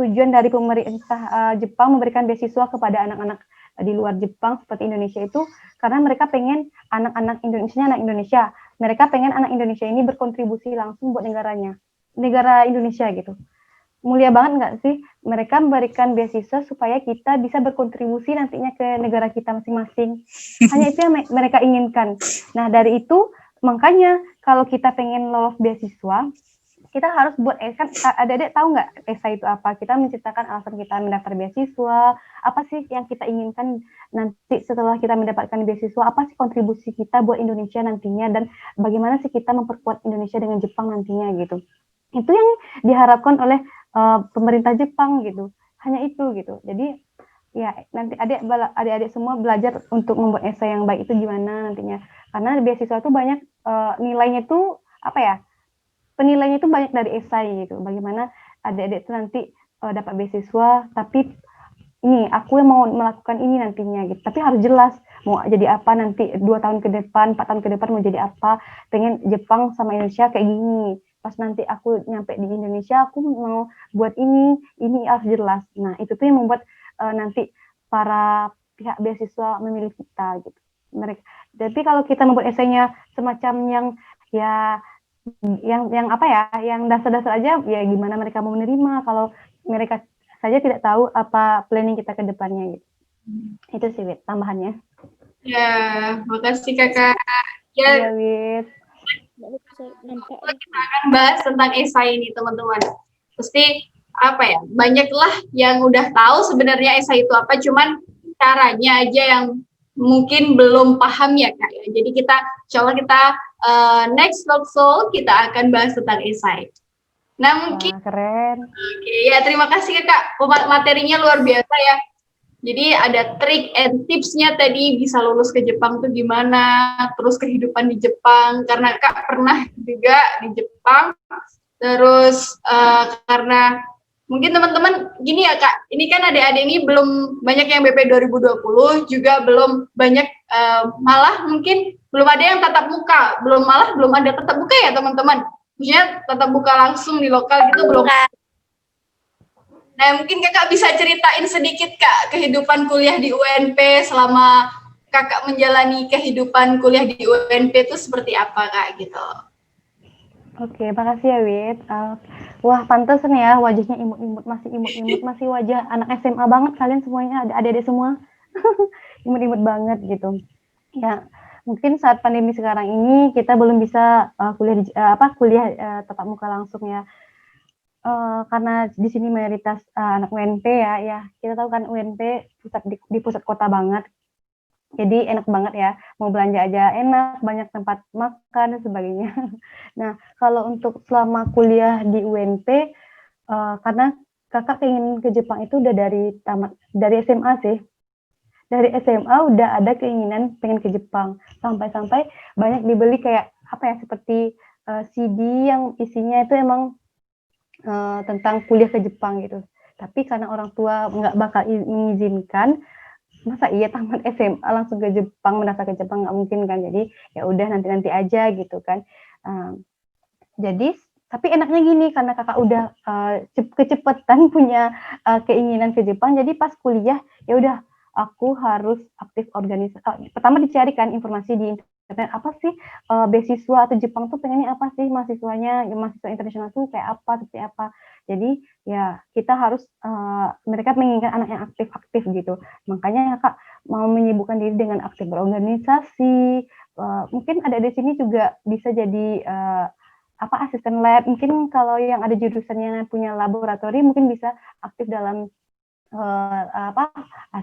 persetujuan dari pemerintah Jepang memberikan beasiswa kepada anak-anak di luar Jepang seperti Indonesia itu karena mereka pengen anak Indonesia. Mereka pengen anak Indonesia ini berkontribusi langsung buat negara Indonesia gitu. Mulia banget nggak sih mereka memberikan beasiswa supaya kita bisa berkontribusi nantinya ke negara kita masing-masing. Hanya itu yang mereka inginkan. Nah dari itu makanya kalau kita pengen lolos beasiswa kita harus buat kan adik-adik tahu nggak esai itu apa? Kita menceritakan alasan kita mendaftar beasiswa, apa sih yang kita inginkan nanti setelah kita mendapatkan beasiswa, apa sih kontribusi kita buat Indonesia nantinya dan bagaimana sih kita memperkuat Indonesia dengan Jepang nantinya gitu. Itu yang diharapkan oleh pemerintah Jepang gitu. Hanya itu gitu. Jadi ya nanti adik-adik semua belajar untuk membuat esai yang baik itu gimana nantinya. Karena beasiswa itu banyak nilainya itu apa ya? Penilaiannya itu banyak dari esai gitu. Bagaimana adik-adik itu nanti dapat beasiswa, tapi ini aku yang mau melakukan ini nantinya gitu. Tapi harus jelas mau jadi apa nanti 2 tahun ke depan, 4 tahun ke depan mau jadi apa. Pengen Jepang sama Indonesia kayak gini. Pas nanti aku nyampe di Indonesia, aku mau buat ini harus jelas. Nah itu tuh yang membuat nanti para pihak beasiswa memilih kita gitu. Tapi kalau kita membuat esainya semacam yang apa ya, yang dasar-dasar aja, ya gimana mereka mau menerima kalau mereka saja tidak tahu apa planning kita ke depannya gitu. Itu sih Wit, tambahannya. Ya, makasih Kakak. Ya, Wit. Kita akan bahas tentang esai ini teman-teman. Pasti apa ya, banyaklah yang udah tahu sebenarnya esai itu apa, cuman caranya aja yang mungkin belum paham ya Kak ya. Jadi insya Allah kita next Talk Soul kita akan bahas tentang esai. Nah mungkin keren. Oke, ya terima kasih Kak, materinya luar biasa ya. Jadi ada trik and tipsnya tadi bisa lulus ke Jepang tuh gimana, terus kehidupan di Jepang karena Kak pernah juga di Jepang. Terus karena mungkin teman-teman gini ya Kak, ini kan adik-adik ini belum banyak yang BP 2020, juga belum banyak malah mungkin belum ada yang tatap muka, belum ada tatap muka ya teman-teman. Maksudnya tatap muka langsung di lokal gitu belum. Nah, mungkin Kakak bisa ceritain sedikit Kak kehidupan kuliah di UNP selama Kakak menjalani kehidupan kuliah di UNP itu seperti apa Kak gitu. Oke, makasih ya Wit. Wah, pantesan ya wajahnya imut-imut, masih wajah anak SMA banget kalian semuanya, adik-adik semua. Imut-imut banget gitu. Ya, mungkin saat pandemi sekarang ini kita belum bisa kuliah tatap muka langsung ya. Karena di sini mayoritas anak UNP ya kita tahu kan UNP di pusat kota banget, jadi enak banget ya, mau belanja aja enak, banyak tempat makan dan sebagainya. Nah kalau untuk selama kuliah di UNP karena kakak pengen ke Jepang itu udah dari SMA sih. Dari SMA udah ada keinginan pengen ke Jepang, sampai banyak dibeli kayak apa ya, seperti CD yang isinya itu emang tentang kuliah ke Jepang gitu. Tapi karena orang tua nggak bakal mengizinkan, masa iya tamat SMA langsung ke Jepang, mendaftar ke Jepang, nggak mungkin kan. Jadi ya udah nanti aja gitu kan. Jadi tapi enaknya gini, karena kakak udah kecepetan punya keinginan ke Jepang, jadi pas kuliah ya udah aku harus aktif organisasi. Pertama dicarikan informasi di internet, apa sih beasiswa atau Jepang tuh pengennya apa sih mahasiswanya, mahasiswa internasional tuh kayak apa, seperti apa. Jadi ya kita harus mereka menginginkan anak yang aktif gitu. Makanya kakak mau menyibukkan diri dengan aktif berorganisasi. Mungkin ada di sini juga bisa jadi asisten lab. Mungkin kalau yang ada jurusannya punya laboratori mungkin bisa aktif dalam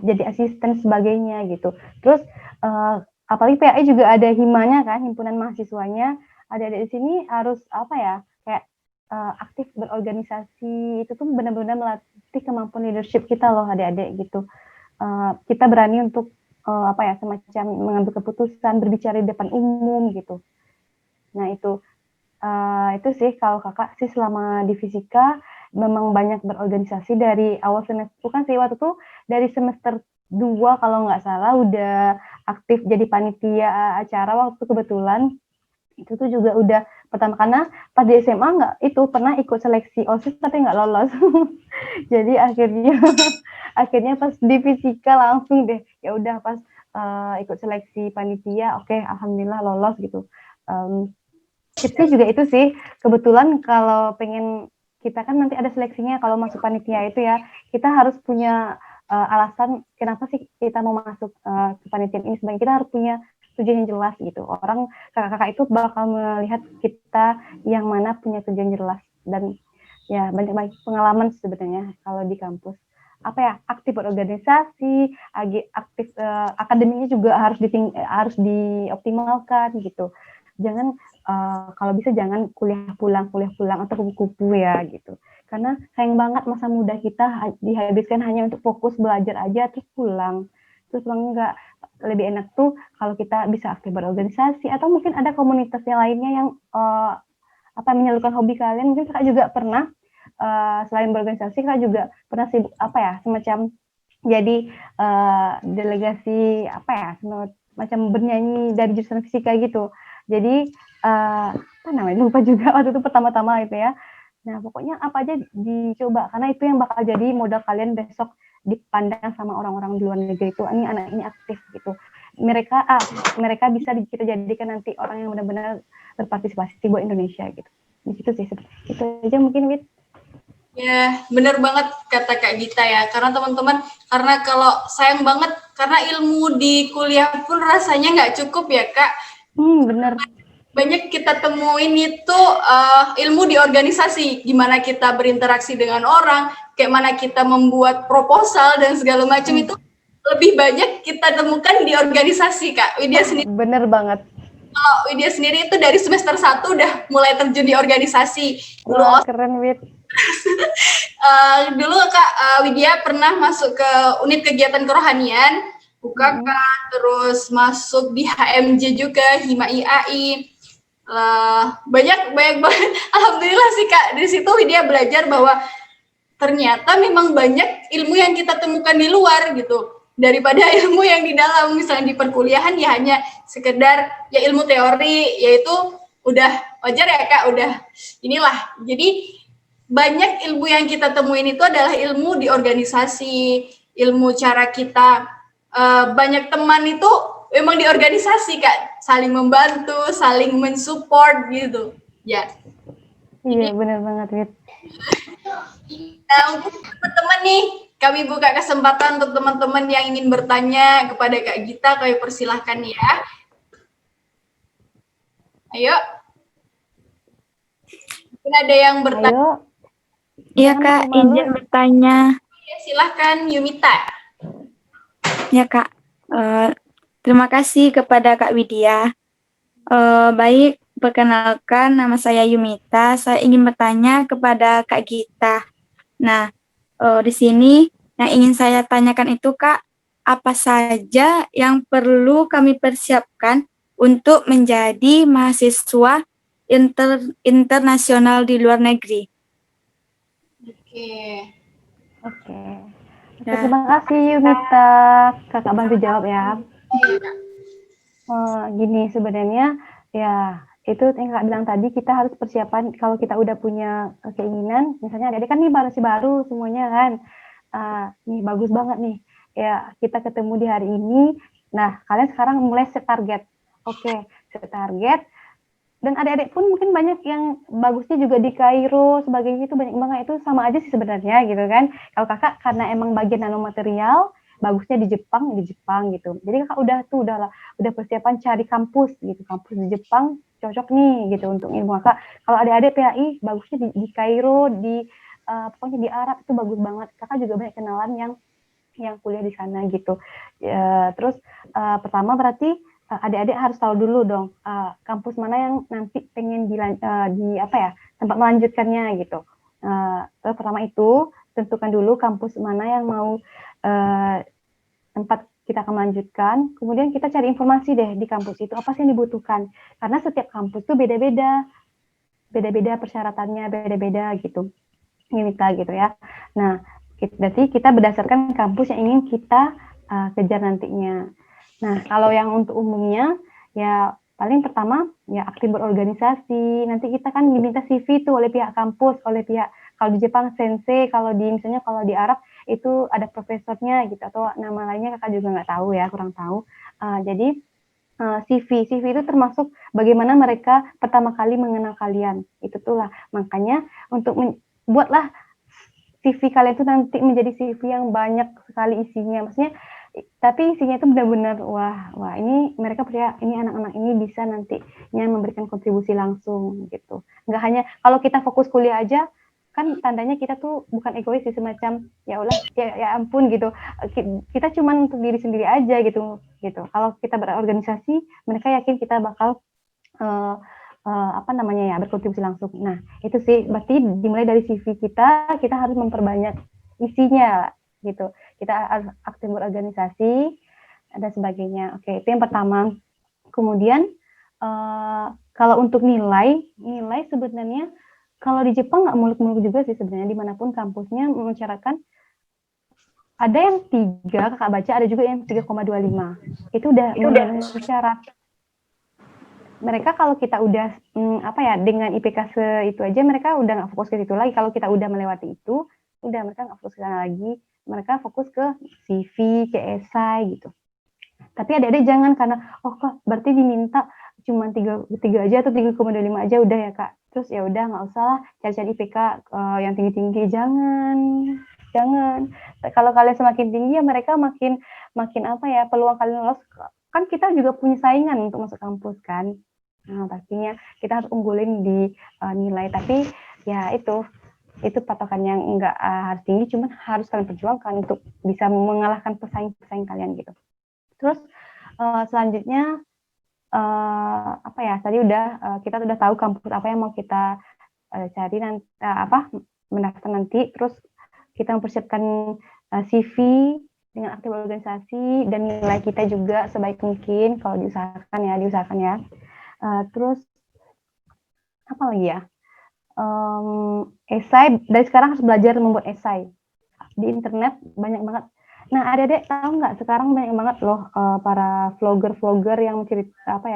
jadi asisten sebagainya gitu. Terus apalagi PAI juga ada himanya kan, himpunan mahasiswanya. Ada di sini harus kayak aktif berorganisasi. Itu tuh benar-benar melatih kemampuan leadership kita loh adik-adik gitu. Kita berani untuk semacam mengambil keputusan, berbicara di depan umum gitu. Nah itu sih kalau kakak sih selama di fisika memang banyak berorganisasi dari awal semester, bukan sih waktu itu dari semester 2 kalau nggak salah udah aktif jadi panitia acara waktu kebetulan. Itu tuh juga udah Pertama karena pas di SMA nggak itu pernah ikut seleksi OSIS tapi nggak lolos. Jadi akhirnya pas di fisika langsung deh ya udah pas ikut seleksi panitia, oke, alhamdulillah lolos gitu. Tipsnya juga itu sih, kebetulan kalau pengen kita kan nanti ada seleksinya kalau masuk panitia itu ya, kita harus punya alasan kenapa sih kita mau masuk ke panitia ini. Sebenarnya kita harus punya tujuan yang jelas gitu. Orang kakak-kakak itu bakal melihat kita yang mana punya tujuan jelas dan ya banyak pengalaman sebenarnya kalau di kampus. Apa ya, aktif berorganisasi, aktif akademinya juga harus dioptimalkan gitu. Jangan kalau bisa jangan kuliah pulang atau kupu-kupu ya gitu. Karena sayang banget masa muda kita dihabiskan hanya untuk fokus belajar aja terus pulang. Terus enggak, lebih enak tuh kalau kita bisa aktif berorganisasi atau mungkin ada komunitasnya lainnya yang menyalurkan hobi kalian. Mungkin kakak juga pernah selain berorganisasi kakak juga pernah sibuk semacam jadi delegasi macam bernyanyi dari jurusan fisika gitu. Jadi apa namanya lupa juga waktu itu pertama-tama itu ya. Nah pokoknya apa aja dicoba karena itu yang bakal jadi modal kalian besok dipandang sama orang-orang di luar negeri itu ini anak ini aktif gitu. Mereka bisa kita jadikan nanti orang yang benar-benar berpartisipasi buat Indonesia gitu. Di situ sih itu aja mungkin Wit. Ya, bener banget kata Kak Gita ya. Karena teman-teman, karena kalau sayang banget, karena ilmu di kuliah pun rasanya nggak cukup ya Kak. Bener. Banyak kita temuin itu ilmu di organisasi, gimana kita berinteraksi dengan orang, kayak mana kita membuat proposal dan segala macam itu lebih banyak kita temukan di organisasi Kak. Widya sendiri. Bener banget. Kalau Widya sendiri itu dari semester 1 udah mulai terjun di organisasi. Wah, keren Wid. Dulu Kak Widya pernah masuk ke unit kegiatan kerohanian, UKK, terus masuk di HMJ juga, Hima IAI. Banyak banget. Alhamdulillah sih Kak, dari situ Widya belajar bahwa ternyata memang banyak ilmu yang kita temukan di luar gitu daripada ilmu yang di dalam. Misalnya di perkuliahan ya hanya sekedar ya ilmu teori, yaitu udah wajar ya Kak, udah inilah. Jadi banyak ilmu yang kita temuin itu adalah ilmu di organisasi, ilmu cara kita banyak teman itu memang di organisasi Kak, saling membantu, saling mensupport gitu ya. Iya benar banget Wit. Nah, untuk teman-teman nih, kami buka kesempatan untuk teman-teman yang ingin bertanya kepada Kak Gita, kami persilahkan ya. Ayo. Mungkin ada yang bertanya. Iya Kak, izin bertanya. Ya, silahkan Yumita. Ya Kak, terima kasih kepada Kak Widya. Baik, perkenalkan nama saya Yumita. Saya ingin bertanya kepada Kak Gita. Nah, di sini yang ingin saya tanyakan itu Kak, apa saja yang perlu kami persiapkan untuk menjadi mahasiswa internasional di luar negeri? Oke. Terima kasih Yumita. Kakak bantu jawab ya. Gini sebenarnya ya itu yang Kak bilang tadi, kita harus persiapan kalau kita udah punya keinginan, misalnya adik-adik kan nih masih baru semuanya kan, nih bagus banget nih ya kita ketemu di hari ini. Nah kalian sekarang mulai set target. Oke, set target. Dan adik-adik pun mungkin banyak yang bagusnya juga di Kairo sebagainya, itu banyak banget, itu sama aja sih sebenarnya gitu kan. Kalau kakak karena emang bagian nanomaterial, bagusnya di Jepang gitu. Jadi kakak udah persiapan cari kampus gitu, kampus di Jepang cocok nih gitu untuk ilmu kakak. Kalau adik-adik PAI bagusnya di Kairo, pokoknya di Arab itu bagus banget. Kakak juga banyak kenalan yang kuliah di sana gitu. Terus pertama berarti adik-adik harus tahu dulu dong kampus mana yang nanti pengen tempat melanjutkannya gitu. Terus pertama itu tentukan dulu kampus mana yang mau tempat kita akan melanjutkan. Kemudian kita cari informasi deh di kampus itu apa sih yang dibutuhkan. Karena setiap kampus tuh beda-beda persyaratannya, beda-beda gitu. Minta gitu ya. Nah, berarti kita berdasarkan kampus yang ingin kita kejar nantinya. Nah, kalau yang untuk umumnya, ya Paling pertama ya aktif berorganisasi. Nanti kita kan diminta CV tuh oleh pihak kampus, oleh pihak kalau di Jepang sensei, kalau di misalnya kalau di Arab itu ada profesornya gitu atau nama lainnya kakak juga nggak tahu ya, kurang tahu. Jadi CV itu termasuk bagaimana mereka pertama kali mengenal kalian. Itu tuh lah. Makanya untuk buatlah CV kalian itu nanti menjadi CV yang banyak sekali isinya. Maksudnya tapi isinya itu benar-benar wah ini mereka percaya ini anak-anak ini bisa nantinya memberikan kontribusi langsung gitu. Nggak hanya kalau kita fokus kuliah aja kan tandanya kita tuh bukan egois sih, semacam ya Allah ya ampun gitu, kita cuma untuk diri sendiri aja gitu. Kalau kita berorganisasi mereka yakin kita bakal berkontribusi langsung. Nah itu sih berarti dimulai dari CV kita harus memperbanyak isinya gitu. Kita harus aktif berorganisasi dan sebagainya. Oke, itu yang pertama. Kemudian kalau untuk nilai sebenarnya kalau di Jepang nggak muluk-muluk juga sih sebenarnya, dimanapun kampusnya mensyaratkan ada yang 3 kakak baca, ada juga yang 3,25. Itu udah syarat. Mereka kalau kita udah dengan IPK itu aja mereka udah nggak fokus ke situ lagi. Kalau kita udah melewati itu, udah mereka nggak fokus ke sana lagi. Mereka fokus ke CV, ke esai gitu. Tapi adik-adik jangan karena kak berarti diminta cuma 3 aja atau 3,25 aja udah ya kak. Terus ya udah nggak usah lah cari-cari IPK yang tinggi-tinggi, jangan. Kalau kalian semakin tinggi ya mereka makin peluang kalian lolos. Kan kita juga punya saingan untuk masuk kampus kan. Nah, pastinya kita harus unggulin di nilai, tapi ya itu patokan yang enggak harus tinggi, cuman harus kalian perjuangkan untuk bisa mengalahkan pesaing kalian gitu. Terus selanjutnya tadi kita udah tahu kampus apa yang mau kita cari nanti mendaftar nanti, terus kita mempersiapkan CV dengan aktif organisasi dan nilai kita juga sebaik mungkin kalau diusahakan ya. Terus apa lagi ya? Esai, dari sekarang harus belajar membuat esai. Di internet banyak banget. Nah, adik-adik tahu nggak sekarang banyak banget loh para vlogger yang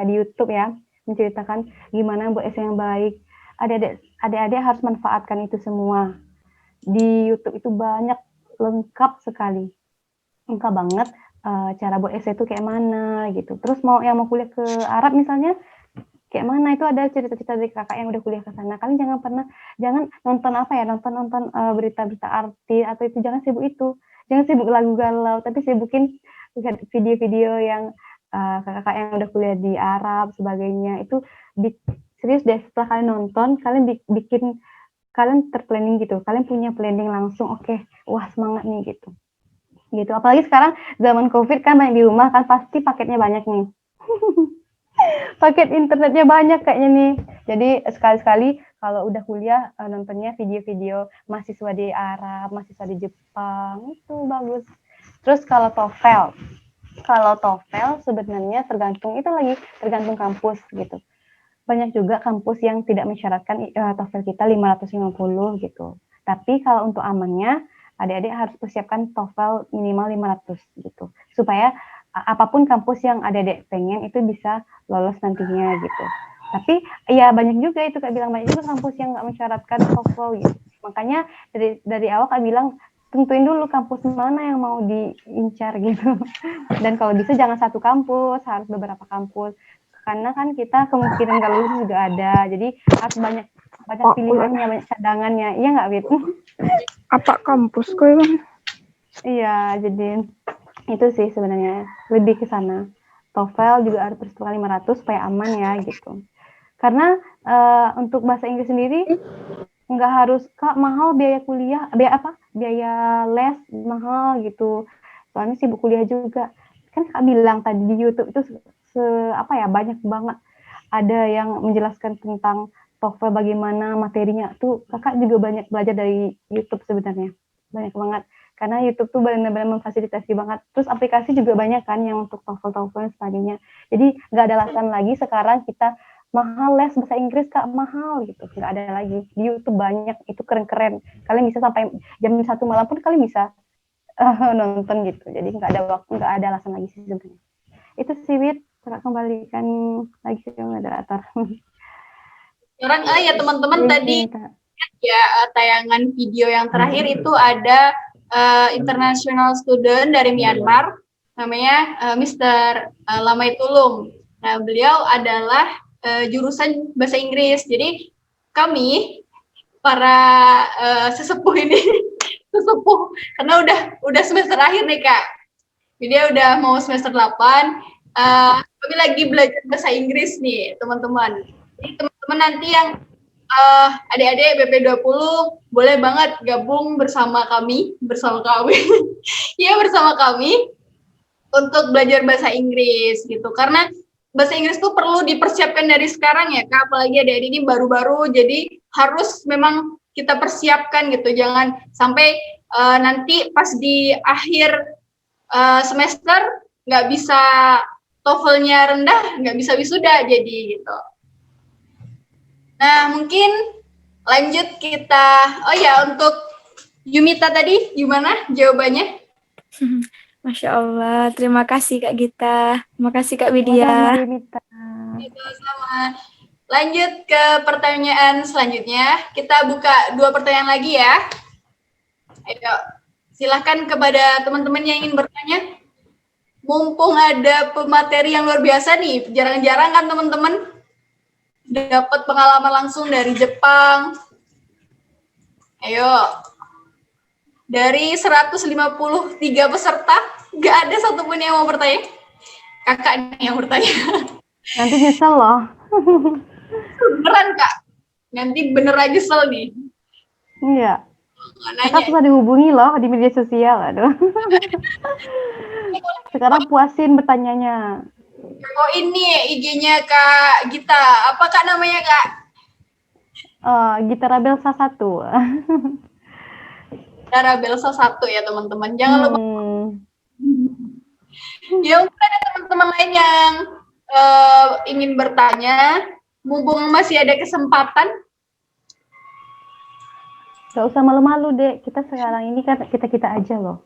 di YouTube ya, menceritakan gimana buat esai yang baik. Adik-adik harus manfaatkan itu semua. Di YouTube itu banyak, lengkap sekali. Lengkap banget cara buat esai itu kayak mana gitu. Terus yang mau kuliah ke Arab misalnya, kayak mana itu ada cerita-cerita dari kakak yang udah kuliah ke sana. Kalian jangan nonton berita-berita artis atau itu, jangan sibuk itu. Jangan sibuk lagu galau, tapi sibukin video-video yang kakak yang udah kuliah di Arab sebagainya. Itu serius deh, setelah kalian nonton, kalian kalian terplanning gitu. Kalian punya planning langsung, oke, wah semangat nih gitu. Apalagi sekarang zaman Covid kan banyak di rumah kan, pasti paketnya banyak nih. Paket internetnya banyak kayaknya nih. Jadi sekali-sekali kalau udah kuliah nontonnya video-video mahasiswa di Arab, mahasiswa di Jepang, itu bagus. Terus kalau TOEFL sebenarnya tergantung kampus gitu. Banyak juga kampus yang tidak mensyaratkan TOEFL kita 550 gitu. Tapi kalau untuk amannya, adik-adik harus persiapkan TOEFL minimal 500 gitu. Supaya apapun kampus yang adik-adik pengen itu bisa lolos nantinya gitu. Tapi ya banyak juga itu Kak bilang, banyak juga kampus yang nggak mensyaratkan TOEFL gitu. Makanya dari awal Kak bilang tentuin dulu kampus mana yang mau diincar gitu. Dan kalau bisa jangan satu kampus, harus beberapa kampus. Karena kan kita kemungkinan nggak lulus juga ada. Jadi harus banyak pilihannya, banyak cadangannya. Iya nggak, Wit? Apa kampus kok emang? Iya, jadi itu sih sebenarnya lebih ke sana. TOEFL juga harus persiapkan 500 supaya aman ya gitu. Karena untuk bahasa Inggris sendiri nggak harus Kak mahal biaya kuliah, biaya les mahal gitu. Soalnya sibuk kuliah juga. Kan Kak bilang tadi di YouTube itu banyak banget. Ada yang menjelaskan tentang TOEFL bagaimana materinya tuh. Kakak juga banyak belajar dari YouTube sebenarnya. Banyak banget. Karena YouTube tuh benar-benar memfasilitasi banget. Terus aplikasi juga banyak kan yang untuk TOEFL dan sebagainya. Jadi nggak ada alasan lagi sekarang kita mahal les bahasa Inggris Kak, mahal gitu. Nggak ada lagi. Di YouTube banyak, itu keren-keren. Kalian bisa sampai jam 1 malam pun kalian bisa nonton gitu. Jadi nggak ada alasan lagi sih sebenarnya. Itu sih, Wit. Kakak kembalikan lagi ke moderator. Sekarang ya teman-teman tadi Yumita. ya tayangan video yang terakhir itu ada international student dari Myanmar namanya Mr. Lamai Tulung. Nah, beliau adalah jurusan bahasa Inggris. Jadi kami para sesepuh ini sesepuh karena udah semester akhir nih Kak. Jadi udah mau semester 8. Kami lagi belajar bahasa Inggris nih, teman-teman. Jadi teman-teman nanti yang adik-adik BP20 boleh banget gabung bersama kami ya bersama kami untuk belajar bahasa Inggris gitu karena bahasa Inggris tuh perlu dipersiapkan dari sekarang ya Kak, apalagi adik-adik ini baru-baru jadi harus memang kita persiapkan gitu, jangan sampai nanti pas di akhir semester nggak bisa TOEFL-nya rendah, nggak bisa wisuda jadi gitu. Nah, mungkin lanjut kita, oh ya untuk Yumita tadi gimana jawabannya? Masya Allah, terima kasih Kak Gita, terima kasih Kak Sama-sama Widya. Yumita. Sama. Lanjut ke pertanyaan selanjutnya. Kita buka 2 pertanyaan lagi ya. Ayo, silahkan kepada teman-teman yang ingin bertanya. Mumpung ada pemateri yang luar biasa nih, jarang-jarang kan teman-teman dapat pengalaman langsung dari Jepang. Ayo. Dari 153 peserta, nggak ada satupun yang mau bertanya. Kakak nih yang bertanya. Nanti nyesel loh. Beneran Kak. Nanti beneran nyesel nih. Iya. Nanya. Kakak susah dihubungi loh di media sosial. Aduh. Sekarang puasin bertanyanya. Oh ini IG-nya Kak Gita. Apa Kak namanya Kak? Gita Rabelsa 1. Dara Belsa 1 ya teman-teman. Jangan lupa. Ya mungkin ada teman-teman lain yang ingin bertanya. Mumpung masih ada kesempatan. Gak usah malu-malu, Dek. Kita sekarang ini kan kita-kita aja loh.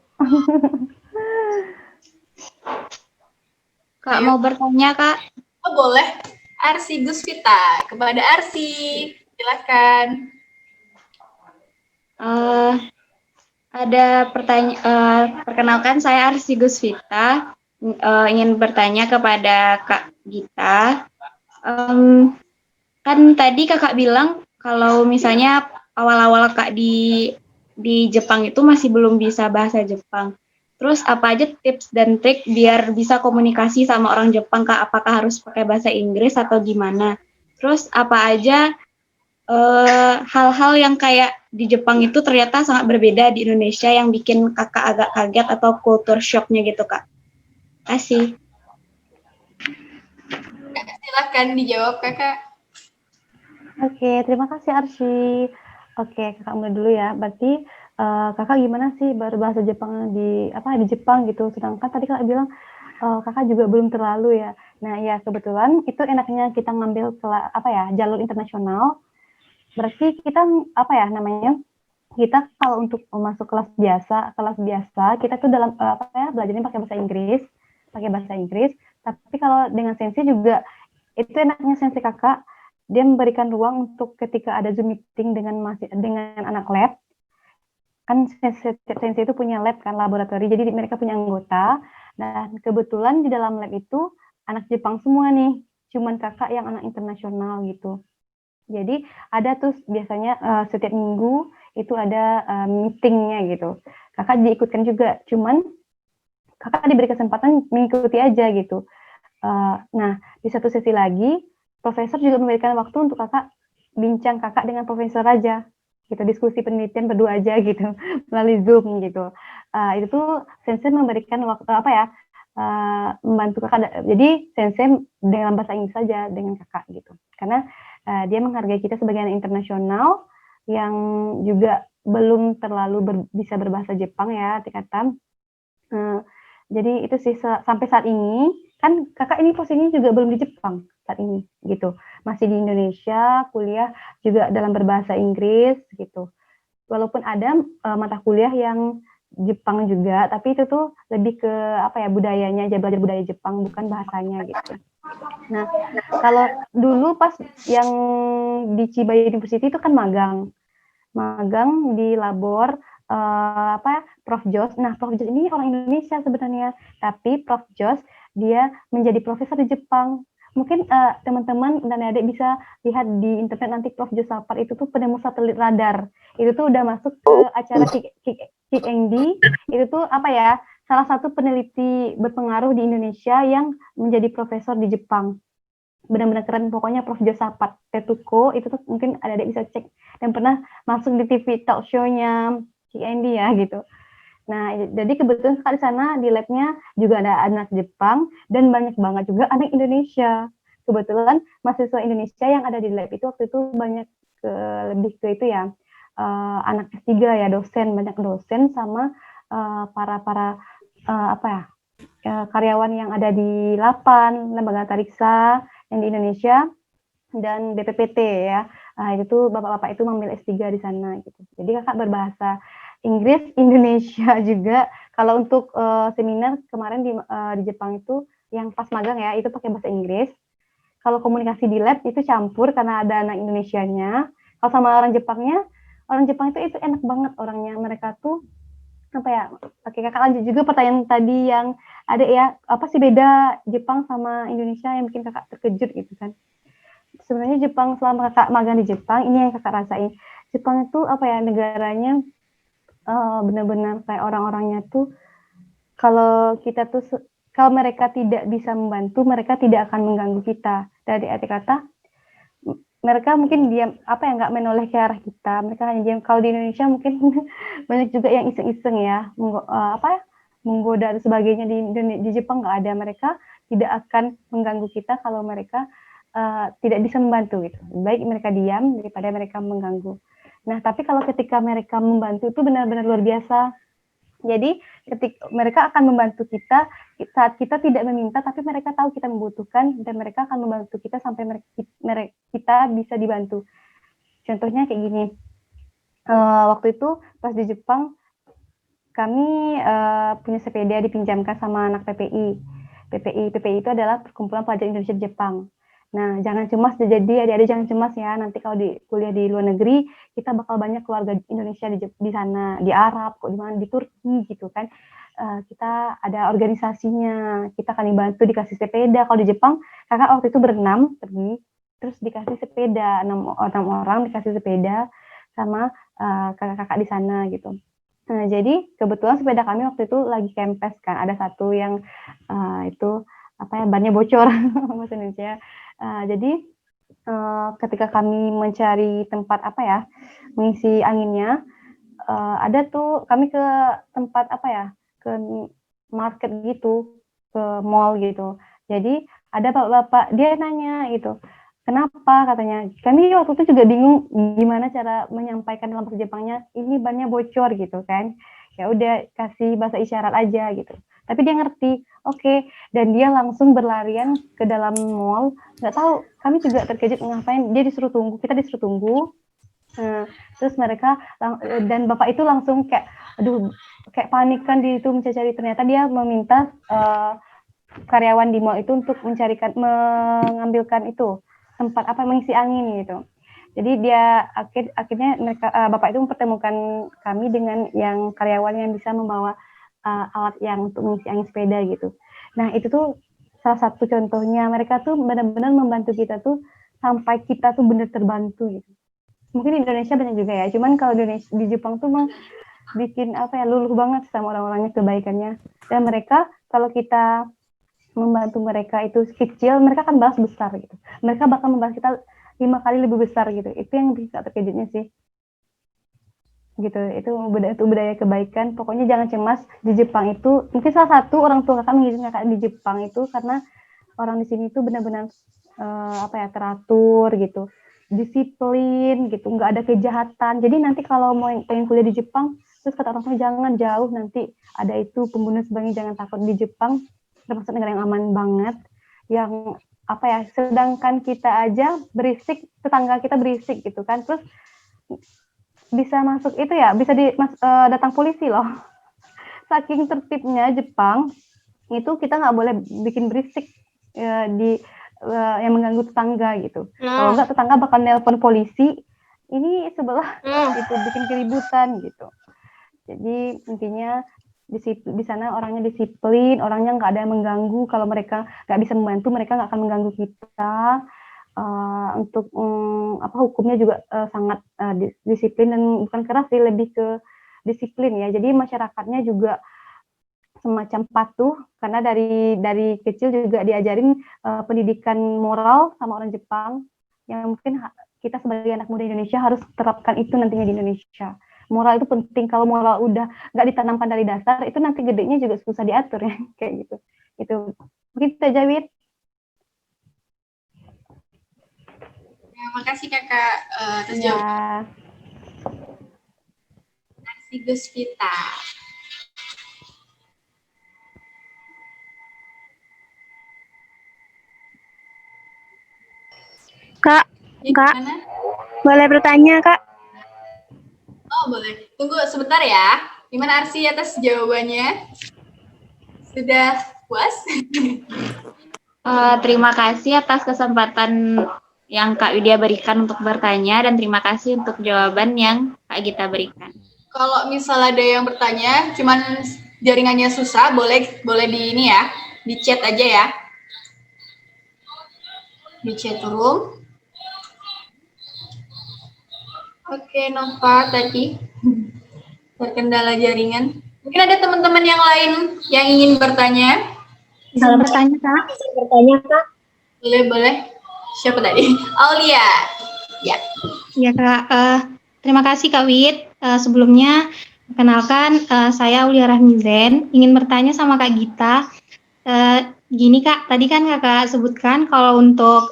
Kak mau bertanya Kak? Oh boleh. Arsi Gusvita. Kepada Arsi. Silakan. Ada pertanyaan. Perkenalkan saya Arsi Gusvita. Ingin bertanya kepada Kak Gita. Kan tadi Kakak bilang kalau misalnya awal-awal Kak di Jepang itu masih belum bisa bahasa Jepang. Terus apa aja tips dan trik biar bisa komunikasi sama orang Jepang Kak? Apakah harus pakai bahasa Inggris atau gimana? Terus apa aja hal-hal yang kayak di Jepang itu ternyata sangat berbeda di Indonesia yang bikin Kakak agak kaget atau culture shock-nya gitu Kak? Kasih. Silakan dijawab Kakak. Oke, terima kasih Arsi. Oke, Kakak mulai dulu ya. Berarti Kakak gimana sih berbahasa Jepang di Jepang gitu. Sedangkan tadi Kakak bilang Kakak juga belum terlalu ya. Nah, ya kebetulan itu enaknya kita ngambil jalur internasional. Berarti kita kita kalau untuk masuk kelas biasa kita tuh dalam belajarnya pakai bahasa Inggris. Tapi kalau dengan sensi juga itu enaknya sensi Kakak, dia memberikan ruang untuk ketika ada Zoom meeting dengan anak lab, kan sensi itu punya lab kan, laboratori, jadi mereka punya anggota, dan kebetulan di dalam lab itu anak Jepang semua nih, cuman Kakak yang anak internasional gitu. Jadi ada tuh biasanya setiap minggu itu ada meetingnya gitu. Kakak diikutkan juga, cuman Kakak diberi kesempatan mengikuti aja gitu. Nah, di satu sesi lagi, profesor juga memberikan waktu untuk Kakak bincang Kakak dengan profesor aja. Gitu, diskusi penelitian berdua aja gitu, melalui Zoom gitu. Itu tuh sensei memberikan waktu membantu Kakak. Jadi sensei dengan bahasa Inggris saja dengan Kakak gitu. Karena dia menghargai kita sebagai anak internasional yang juga belum terlalu bisa berbahasa Jepang ya, tingkatan. Jadi itu sih sampai saat ini, kan Kakak ini posisinya juga belum di Jepang saat ini gitu. Masih di Indonesia, kuliah juga dalam berbahasa Inggris gitu. Walaupun ada mata kuliah yang Jepang juga, tapi itu tuh lebih ke apa ya, budayanya aja, belajar budaya Jepang, bukan bahasanya gitu. Nah, kalau dulu pas yang di Chiba University itu kan magang di labor Prof. Jos. Nah, Prof. Jos ini orang Indonesia sebenarnya, tapi Prof. Jos dia menjadi profesor di Jepang. Mungkin teman-teman dan adik bisa lihat di internet nanti Prof. Jos Sapar itu tuh penemu satelit radar. Itu tuh udah masuk ke acara Kick itu tuh apa ya? Salah satu peneliti berpengaruh di Indonesia yang menjadi profesor di Jepang. Benar-benar keren, pokoknya Prof. Josapat Tetuko itu tuh mungkin adik-adik bisa cek dan pernah masuk di TV talk show-nya CND ya gitu. Nah, jadi kebetulan sekali sana di lab-nya juga ada anak Jepang dan banyak banget juga anak Indonesia. Kebetulan mahasiswa Indonesia yang ada di lab itu waktu itu banyak lebih ke itu ya, anak S3 ya, banyak dosen sama para apa ya, karyawan yang ada di LAPAN, Lembaga Antariksa yang di Indonesia, dan BPPT ya. Nah, itu tuh bapak-bapak itu mengambil S3 di sana gitu. Jadi kakak berbahasa Inggris Indonesia juga. Kalau untuk seminar kemarin di Jepang itu yang pas magang ya, itu pakai bahasa Inggris. Kalau komunikasi di lab itu campur karena ada anak Indonesianya. Kalau sama orang Jepang itu enak banget orangnya. Mereka tuh apa ya? Oke, kakak lanjut juga pertanyaan tadi yang ada ya, apa sih beda Jepang sama Indonesia yang bikin kakak terkejut gitu kan? Sebenarnya Jepang, selama kakak magang di Jepang, ini yang kakak rasain. Jepang itu apa ya, negaranya benar-benar kayak orang-orangnya tuh kalau kalau mereka tidak bisa membantu, mereka tidak akan mengganggu kita. Dari arti kata mereka mungkin diam, apa ya, nggak menoleh ke arah kita. Mereka hanya diam. Kalau di Indonesia mungkin banyak juga yang iseng-iseng ya, menggoda dan sebagainya. Di Jepang nggak ada. Mereka tidak akan mengganggu kita kalau mereka tidak bisa membantu gitu. Baik mereka diam daripada mereka mengganggu. Nah, tapi kalau ketika mereka membantu itu benar-benar luar biasa. Jadi ketika mereka akan membantu kita saat kita tidak meminta, tapi mereka tahu kita membutuhkan dan mereka akan membantu kita sampai kita bisa dibantu. Contohnya kayak gini, waktu itu pas di Jepang kami punya sepeda dipinjamkan sama anak PPI. PPI itu adalah Perkumpulan Pelajar Indonesia di Jepang. Nah, jangan cemas, jadi adik-adik jangan cemas ya, nanti kalau kuliah di luar negeri, kita bakal banyak keluarga Indonesia di sana, di Arab, kok di mana, di Turki gitu kan. Kita ada organisasinya, kita akan dibantu, dikasih sepeda. Kalau di Jepang, kakak waktu itu berenam pergi, terus dikasih sepeda, 6 orang dikasih sepeda sama kakak-kakak di sana gitu. Nah, jadi kebetulan sepeda kami waktu itu lagi kempes kan, ada satu yang itu apa ya, bannya bocor bahasa Indonesia. Jadi ketika kami mencari tempat apa ya, mengisi anginnya, ada tuh kami ke tempat apa ya, ke market gitu, ke mall gitu. Jadi ada bapak-bapak, dia nanya gitu, kenapa katanya. Kami waktu itu juga bingung gimana cara menyampaikan dalam bahasa Jepangnya, ini bannya bocor gitu kan. Ya udah kasih bahasa isyarat aja gitu. Tapi dia ngerti, oke. Dan dia langsung berlarian ke dalam mall. Nggak tahu, kami juga terkejut ngapain. Dia disuruh tunggu, kita disuruh tunggu. Terus mereka dan bapak itu langsung kayak, aduh, kayak panik kan di itu mencari. Ternyata dia meminta karyawan di mall itu untuk mengambilkan itu tempat apa, mengisi angin gitu. Jadi dia akhirnya mereka bapak itu mempertemukan kami dengan yang karyawan yang bisa membawa alat yang untuk mengisi angin sepeda gitu. Nah, itu tuh salah satu contohnya, mereka tuh benar-benar membantu kita tuh sampai kita tuh benar terbantu gitu. Mungkin di Indonesia banyak juga ya, cuman kalau di Jepang tuh mah bikin apa ya, luluh banget sama orang-orangnya, kebaikannya. Dan mereka kalau kita membantu mereka itu kecil, mereka akan balas besar gitu. Mereka bakal membalas kita 5 kali lebih besar gitu. Itu yang bisa terkejutnya sih. Gitu, itu budaya kebaikan. Pokoknya jangan cemas, di Jepang itu mungkin salah satu orang tua kakak mengirim kakak di Jepang itu karena orang di sini tuh benar-benar apa ya, teratur gitu, disiplin gitu, nggak ada kejahatan. Jadi nanti kalau mau pengen kuliah di Jepang, terus kata orang tua jangan jauh, nanti ada itu pembunuh sebagainya, jangan takut. Di Jepang termasuk negara yang aman banget, yang apa ya, sedangkan kita aja berisik, tetangga kita berisik gitu kan, terus bisa masuk itu ya, bisa datang polisi loh. saking tertibnya Jepang itu kita nggak boleh bikin berisik yang mengganggu tetangga gitu. Kalau nggak tetangga bakal nelpon polisi. Ini sebelah itu bikin keributan gitu. Jadi intinya di sana orangnya disiplin, orangnya nggak ada yang mengganggu. Kalau mereka nggak bisa membantu, mereka nggak akan mengganggu kita. Untuk hukumnya juga sangat disiplin dan bukan keras sih, lebih ke disiplin ya. Jadi masyarakatnya juga semacam patuh karena dari kecil juga diajarin pendidikan moral sama orang Jepang yang mungkin kita sebagai anak muda Indonesia harus terapkan itu nantinya di Indonesia. Moral itu penting. Kalau moral udah nggak ditanamkan dari dasar, itu nanti gedenya juga susah diatur ya, kayak gitu. Itu mungkin kita jawab. Terima kasih kakak atas jawaban. Kasih Gus Vita. Kak, Kak, Gimana? boleh bertanya, Kak? Oh, boleh. Tunggu sebentar ya. Gimana Arsi atas jawabannya? Sudah puas? Terima kasih atas kesempatan yang Kak Widya berikan untuk bertanya dan terima kasih untuk jawaban yang Kak Gita berikan. Kalau misal ada yang bertanya, cuman jaringannya susah, boleh di ini ya, di chat aja ya. Di chat room. Oke, Nova tadi terkendala jaringan. Mungkin ada teman-teman yang lain yang ingin bertanya. Kalau bertanya, Kak. Boleh. Siapa tadi? Aulia. Ya. Ya Kak, terima kasih Kak Wid. Sebelumnya, perkenalkan saya Aulia Rahmizen, ingin bertanya sama Kak Gita. Gini Kak, tadi kan Kakak sebutkan kalau untuk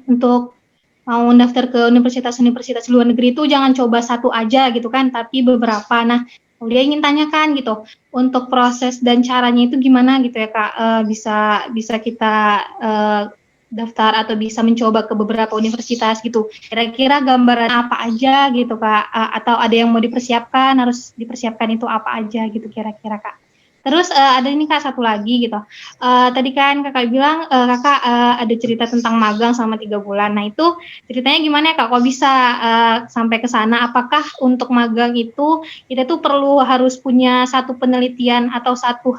untuk mau daftar ke universitas-universitas luar negeri itu jangan coba satu aja gitu kan, tapi beberapa. Nah, Aulia ingin tanyakan gitu, untuk proses dan caranya itu gimana gitu ya Kak, bisa kita daftar atau bisa mencoba ke beberapa universitas gitu. Kira-kira gambaran apa aja gitu Kak, atau ada yang mau dipersiapkan, harus dipersiapkan itu apa aja gitu kira-kira Kak. Terus ada ini Kak satu lagi gitu. Tadi kan Kakak bilang Kakak ada cerita tentang magang selama 3 bulan. Nah itu ceritanya gimana ya Kak? Kok bisa sampai ke sana? Apakah untuk magang itu kita tuh harus punya satu penelitian atau satu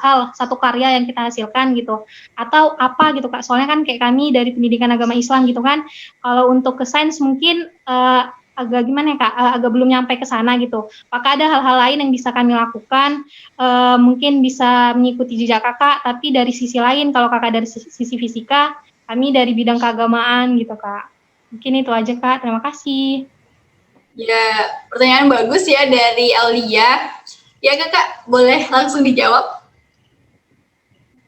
karya yang kita hasilkan gitu? Atau apa gitu Kak? Soalnya kan kayak kami dari pendidikan agama Islam gitu kan. Kalau untuk ke sains mungkin agak gimana ya Kak? Agak belum nyampe ke sana gitu. Apakah ada hal-hal lain yang bisa kami lakukan? Mungkin bisa mengikuti jejak Kakak, tapi dari sisi lain, kalau Kakak dari sisi fisika, kami dari bidang keagamaan gitu Kak. Mungkin itu aja Kak, terima kasih. Ya, pertanyaan bagus ya dari Aulia. Ya Kakak, boleh langsung dijawab?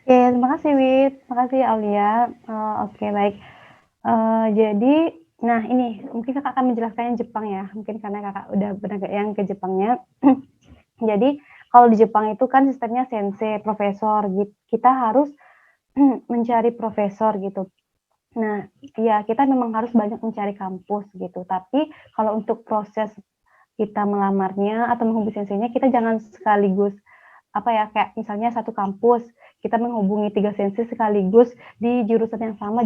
Oke, terima kasih Wid, terima kasih Aulia. Oke, baik. Jadi, nah ini mungkin Kakak akan menjelaskan yang Jepang ya, mungkin karena Kakak udah pernah yang ke Jepangnya. Jadi, kalau di Jepang itu kan sistemnya sensei, profesor, gitu. Kita harus mencari profesor gitu. Nah, ya kita memang harus banyak mencari kampus gitu. Tapi kalau untuk proses kita melamarnya atau menghubungi senseinya, kita jangan sekaligus kayak misalnya satu kampus kita menghubungi 3 sensei sekaligus di jurusan yang sama,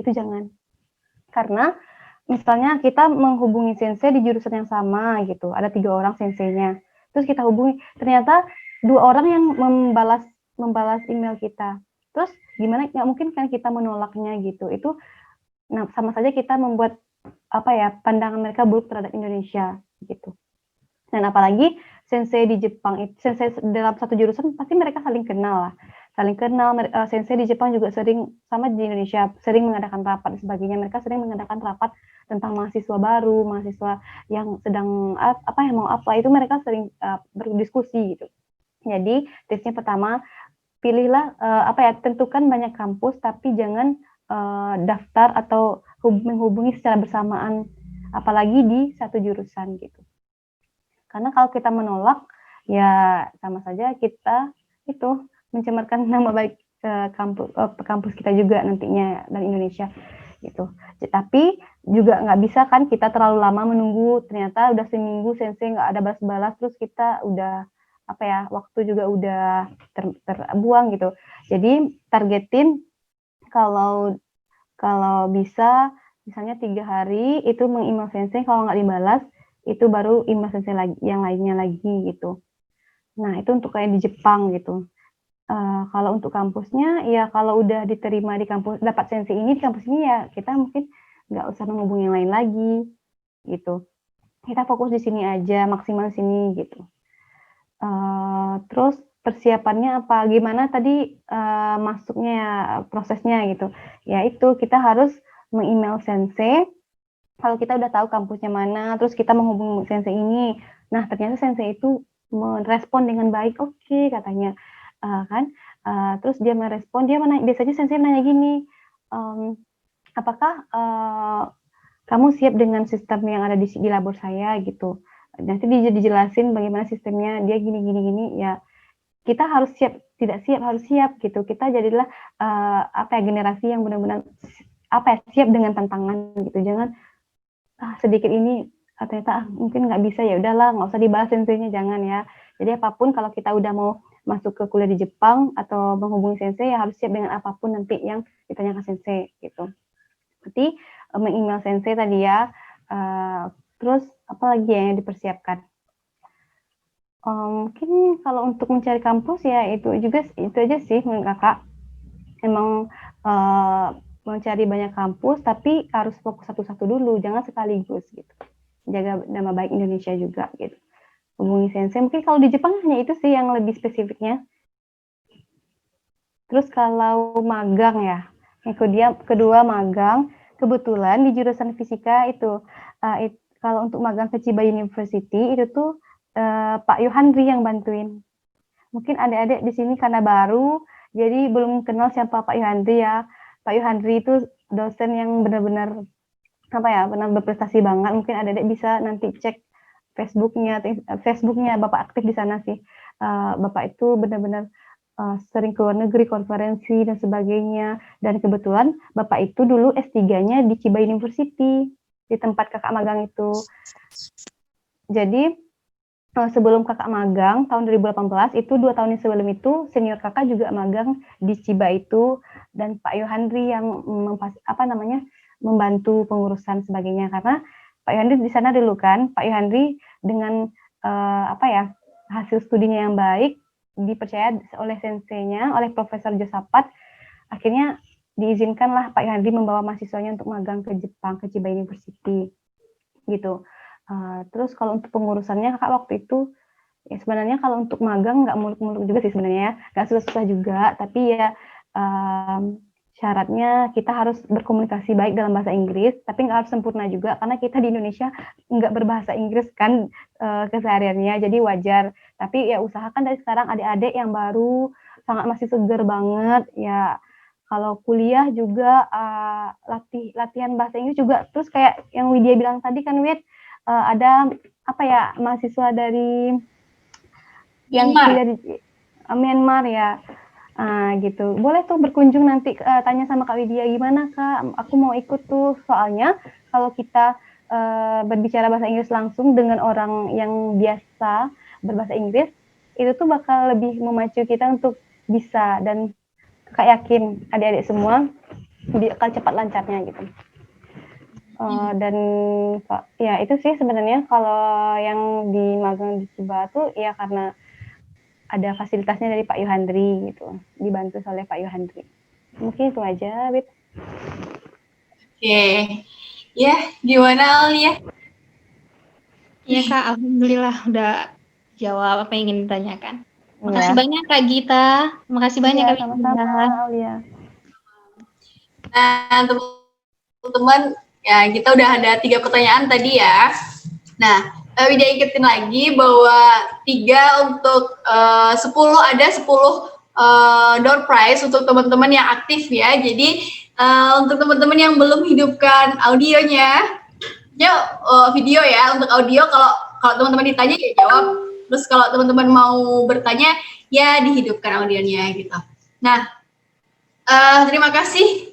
itu jangan. Karena misalnya kita menghubungi sensei di jurusan yang sama gitu, ada 3 orang senseinya. Terus kita hubungi, ternyata 2 orang yang membalas email kita. Terus gimana? Nggak mungkin kan kita menolaknya gitu. Itu sama saja kita membuat pandangan mereka buruk terhadap Indonesia gitu. Dan apalagi sensei di Jepang itu, sensei dalam satu jurusan pasti mereka saling kenal lah. Sensei di Jepang juga sering, sama di Indonesia, sering mengadakan rapat dan sebagainya. Mereka sering mengadakan rapat tentang mahasiswa baru, mahasiswa yang sedang itu mereka sering berdiskusi gitu. Jadi tipsnya pertama, pilihlah tentukan banyak kampus, tapi jangan daftar atau menghubungi secara bersamaan, apalagi di satu jurusan gitu. Karena kalau kita menolak, ya sama saja kita itu mencemarkan nama baik kampus kita juga nantinya dari Indonesia gitu. Tapi juga nggak bisa kan kita terlalu lama menunggu, ternyata udah seminggu sensei nggak ada balas-balas, terus kita udah apa ya, waktu juga udah terbuang gitu. Jadi targetin kalau bisa misalnya 3 hari itu meng-email sensei, kalau nggak dibalas itu baru email sensei lagi yang lainnya lagi gitu. Nah, itu untuk kayak di Jepang gitu. Kalau untuk kampusnya ya kalau udah diterima di kampus, dapat sensei ini di kampus ini ya kita mungkin nggak usah menghubungi yang lain lagi gitu. Kita fokus di sini aja, maksimal sini gitu. Terus persiapannya apa? Gimana tadi masuknya ya, prosesnya gitu. Ya itu kita harus meng-email sensei. Kalau kita udah tahu kampusnya mana, terus kita menghubungi sensei ini. Nah, ternyata sensei itu merespon dengan baik, oke, katanya. Kan? Terus dia merespon, biasanya sensei nanya gini, apakah kamu siap dengan sistem yang ada di labor saya gitu. Nanti dijelasin bagaimana sistemnya, dia gini, ya kita harus siap, tidak siap, harus siap gitu. Kita jadilah generasi yang benar-benar siap dengan tantangan gitu. Jangan sedikit ini ternyata mungkin nggak bisa, ya udahlah nggak usah dibahas senseinya, jangan ya. Jadi apapun kalau kita udah mau masuk ke kuliah di Jepang atau menghubungi sensei ya harus siap dengan apapun nanti yang ditanyakan sensei gitu. Berarti meng-email sensei tadi ya. Terus apa lagi yang dipersiapkan? Mungkin kalau untuk mencari kampus ya itu aja sih menurut kakak. Emang mencari banyak kampus tapi harus fokus satu-satu dulu, jangan sekaligus gitu. Jaga nama baik Indonesia juga gitu. Hubungi sensei. Mungkin kalau di Jepang hanya itu sih yang lebih spesifiknya. Terus kalau magang ya, yang kedua magang, kebetulan di jurusan fisika itu, kalau untuk magang ke Chiba University itu tuh Pak Yohandri yang bantuin. Mungkin adik-adik di sini karena baru, jadi belum kenal siapa Pak Yohandri ya. Pak Yohandri itu dosen yang benar-benar benar berprestasi banget. Mungkin adik-adik bisa nanti cek Facebooknya Bapak aktif di sana sih. Bapak itu benar-benar sering ke luar negeri, konferensi dan sebagainya. Dan kebetulan Bapak itu dulu S3-nya di Chiba University, di tempat kakak magang itu. Jadi sebelum kakak magang tahun 2018 itu 2 tahun sebelum itu senior kakak juga magang di Chiba itu, dan Pak Yohandri yang membantu pengurusan sebagainya, karena Pak Yohandri di sana dulu kan. Pak Yohandri dengan hasil studinya yang baik dipercaya oleh senseinya, oleh Profesor Josapat, akhirnya diizinkanlah Pak Yohandri membawa mahasiswanya untuk magang ke Jepang, ke Chiba University gitu. Terus kalau untuk pengurusannya kakak waktu itu ya sebenarnya kalau untuk magang nggak muluk-muluk juga sih sebenarnya, nggak susah-susah juga, tapi ya syaratnya kita harus berkomunikasi baik dalam bahasa Inggris, tapi nggak harus sempurna juga karena kita di Indonesia nggak berbahasa Inggris kan kesehariannya, jadi wajar. Tapi ya usahakan dari sekarang adik-adik yang baru masih seger banget ya. Kalau kuliah juga latihan bahasa Inggris juga. Terus kayak yang Widya bilang tadi kan, Wid, ada mahasiswa dari yang kuliah di Myanmar ya. Gitu. Boleh tuh berkunjung nanti, tanya sama Kak Widya, gimana Kak, aku mau ikut tuh. Soalnya kalau kita berbicara bahasa Inggris langsung dengan orang yang biasa berbahasa Inggris, itu tuh bakal lebih memacu kita untuk bisa, dan Kak yakin adik-adik semua akan cepat lancarnya gitu. Dan ya itu sih sebenarnya kalau yang di magang di Chiba tuh ya karena ada fasilitasnya dari Pak Yohandri gitu, dibantu oleh Pak Yohandri. Mungkin itu aja, Wit. Oke. Ya, gimana Alia? Iya Kak, alhamdulillah udah jawab apa yang ingin ditanyakan. Makasih banyak Kak Gita, makasih banyak Kak Widya. Sama-sama, Alia. Nah, teman-teman, ya kita udah ada 3 pertanyaan tadi ya. Nah, Widya ingetin lagi bahwa 3 untuk 10 ada 10 door prize untuk teman-teman yang aktif ya. Jadi untuk teman-teman yang belum hidupkan audionya, video ya. Untuk audio kalau teman-teman ditanya ya jawab. Terus kalau teman-teman mau bertanya ya dihidupkan audionya gitu. Nah, terima kasih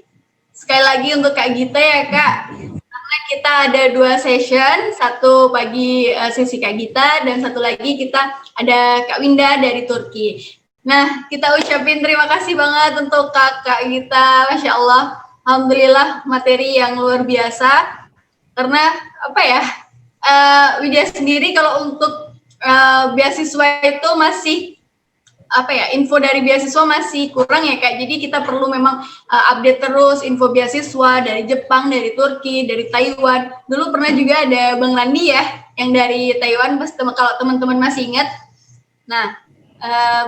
sekali lagi untuk Kak Gita ya Kak. Karena kita ada 2 session, satu pagi sesi Kak Gita, dan satu lagi kita ada Kak Winda dari Turki. Nah, kita ucapin terima kasih banget untuk Kak Gita, Masya Allah. Alhamdulillah materi yang luar biasa. Karena apa ya, Widya sendiri kalau untuk beasiswa itu masih apa ya, info dari beasiswa masih kurang ya Kak. Jadi kita perlu memang update terus info beasiswa dari Jepang, dari Turki, dari Taiwan. Dulu pernah juga ada Bang Landi ya yang dari Taiwan, kalau teman-teman masih ingat. Nah,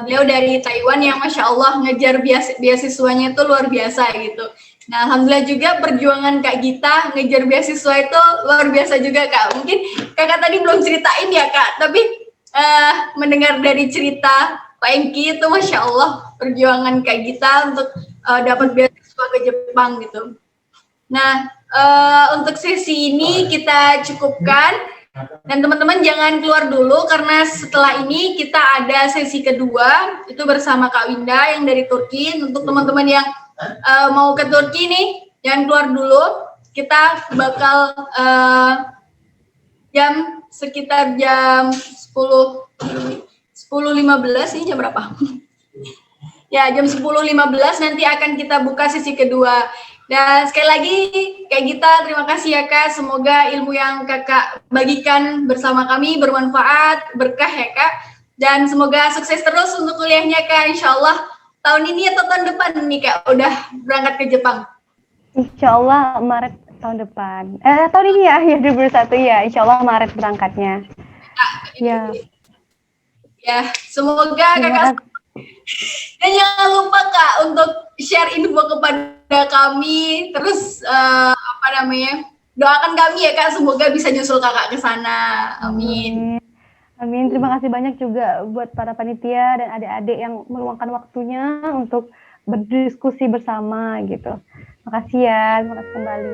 beliau dari Taiwan yang Masya Allah ngejar beasiswanya itu luar biasa gitu. Nah, Alhamdulillah juga perjuangan Kak Gita ngejar beasiswa itu luar biasa juga Kak. Mungkin Kakak tadi belum ceritain ya Kak, tapi mendengar dari cerita Pak Engki itu Masya Allah perjuangan Kak Gita untuk dapat beasiswa ke Jepang gitu. Nah, untuk sesi ini kita cukupkan dan teman-teman jangan keluar dulu karena setelah ini kita ada sesi kedua itu bersama Kak Winda yang dari Turki. Untuk teman-teman yang mau ke Turki nih jangan keluar dulu. Kita bakal sekitar jam 10.15 ini jam berapa? Ya, jam 10.15 nanti akan kita buka sesi kedua. Dan sekali lagi, Kak Gita, terima kasih ya Kak. Semoga ilmu yang Kakak bagikan bersama kami bermanfaat, berkah ya Kak. Dan semoga sukses terus untuk kuliahnya Kak. Insya Allah tahun ini atau tahun depan nih Kak, udah berangkat ke Jepang. Insya Allah Maret tahun depan. Tahun ini ya 2021 ya. Insya Allah Maret berangkatnya. Ya. Ya, semoga Kakak. Dan jangan lupa Kak untuk share info kepada kami. Terus doakan kami ya Kak, semoga bisa nyusul Kakak ke sana. Amin. Amin. Terima kasih banyak juga buat para panitia dan adik-adik yang meluangkan waktunya untuk berdiskusi bersama gitu. Makasih ya, terima kasih kembali.